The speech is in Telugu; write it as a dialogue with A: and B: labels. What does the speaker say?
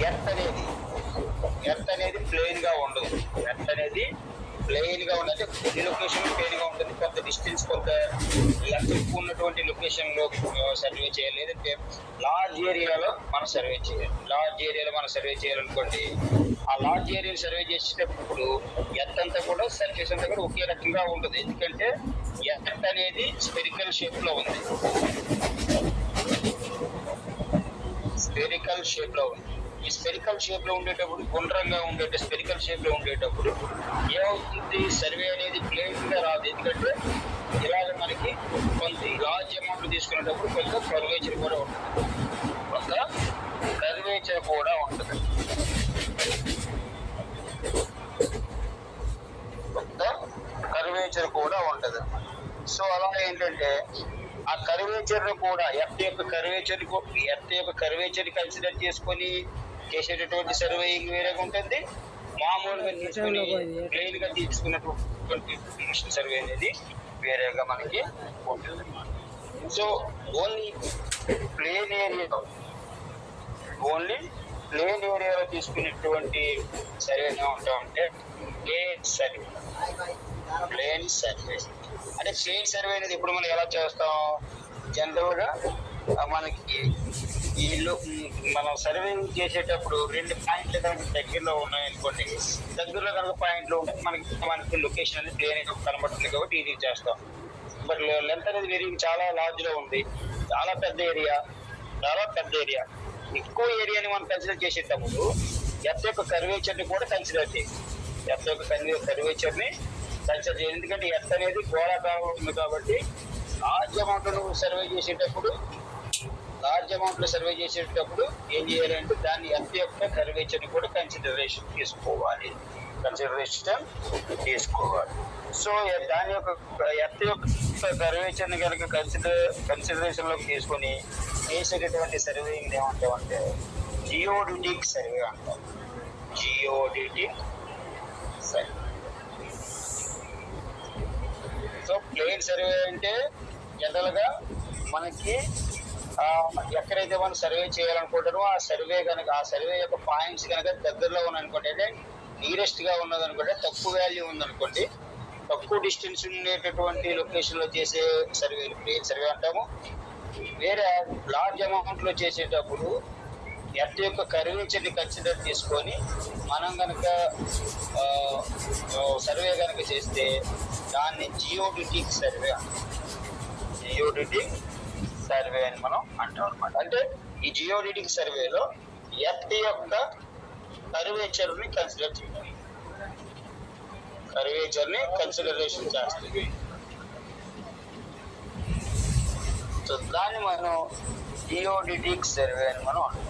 A: ఎర్త్ అనేది ప్లెయిన్ గా ఉండదు. ఎర్త్ అనేది ప్లెయిన్ గా ఉండదు. కొన్ని లొకేషన్ ప్లెయిన్ గా ఉంటుంది, కొంత డిస్టెన్స్ కొంత లెంత్ ఎక్కువ ఉన్నటువంటి లొకేషన్ లో సర్వే చేయాలి. లేదంటే లార్జ్ ఏరియాలో మనం సర్వే చేయాలనుకోండి. ఆ లార్జ్ ఏరియా సర్వే చేసేటప్పుడు ఎర్త్ అంతా కూడా సర్ఫేస్ అంతా కూడా ఒకే రకంగా ఉంటుంది. ఎందుకంటే ఎర్త్ అనేది స్పెరికల్ షేప్ లో ఉంది. ఈ స్పెరికల్ షేప్ లో ఉండేటప్పుడు, గుండ్రంగా స్పెరికల్ షేప్ లో ఉండేటప్పుడు ఏమవుతుంది, సర్వే అనేది ప్లేన్ గా రాదు. ఎందుకంటే ఇలాగ మనకి కొంత లార్జ్ అమౌంట్ తీసుకునేటప్పుడు కొంత కర్వేచర్ కూడా ఉంటుంది. సో అలా ఏంటంటే ఆ కర్వేచర్ కూడా ఎర్త్ యొక్క కర్వేచర్ కన్సిడర్ చేసుకొని చేసేటటువంటి సర్వేయింగ్ వేరేగా ఉంటుంది. మామూలుగా తీసుకుని ప్లెయిన్ గా తీసుకున్నటువంటి సర్వే అనేది వేరేగా మనకి ఉంటుంది. సో ఓన్లీ ప్లేన్ ఏరియాలో తీసుకునేటువంటి సర్వే ఏమంటామంటే ప్లేన్ సర్వే. అంటే ప్లేన్ సర్వే అనేది ఇప్పుడు మనం ఎలా చేస్తాం, జనరల్ గా మనకి మనం సర్వేయింగ్ చేసేటప్పుడు 2 పాయింట్లు కనుక దగ్గరలో ఉన్నాయనుకోండి, దగ్గరలో కనుక పాయింట్లు ఉంటే మనకి లొకేషన్ అనేది ప్లేన్ కనబడుతుంది కాబట్టి ఇది చేస్తాం. బట్ లెంత్ అనేది చాలా లార్జ్ లో ఉంది, చాలా పెద్ద ఏరియా, ఎక్కువ ఏరియాని మనం కన్సిడర్ చేసేటప్పుడు ఎర్త్ యొక్క కర్వేచర్ ని కూడా కన్సిడర్ చేయాలి. ఎందుకంటే ఎర్త్ అనేది గోళాకారంలో ఉంది కాబట్టి లార్జ్ అమౌంట్ సర్వే చేసేటప్పుడు ఏం చేయాలంటే దాన్ని ఎర్త్ యొక్క కర్వేచర్ ని కూడా కన్సిడరేషన్ తీసుకోవాలి. సో దాని యొక్క ఎర్త్ యొక్క కర్వేచర్ ని కనుక కన్సిడరేషన్ లోకి తీసుకొని చేసేటటువంటి సర్వేయింగ్ ఏమంటామంటే జియోడిటిక్ సర్వే అంటాం. సో ప్లేన్ సర్వే అంటే జనరల్ గా మనకి ఎక్కడైతే మనం సర్వే చేయాలనుకుంటారో ఆ సర్వే యొక్క పాయింట్స్ కనుక దగ్గరలో ఉన్నాయనుకోండి, అంటే నియరెస్ట్ గా ఉన్నదనుకోండి, తక్కువ వాల్యూ ఉందనుకోండి, తక్కువ డిస్టెన్స్ ఉండేటటువంటి లొకేషన్ లో చేసే సర్వేలు ప్లేన్ సర్వే అంటాము. వేరే లార్జ్ అమౌంట్ లో చేసేటప్పుడు ఎర్త్ యొక్క కర్వేచర్ ని కన్సిడర్ చేసుకొని మనం కనుక సర్వే కనుక చేస్తే దాన్ని జియోడిటిక్ సర్వే అని మనం అంటాం అనమాట. అంటే ఈ జియోడిటిక్ సర్వేలో ఎర్త్ యొక్క కర్వేచర్ ని కన్సిడరేషన్ చేస్తుంది. సో దాన్ని మనం జియోడిటిక్ సర్వే అని మనం అంటాం.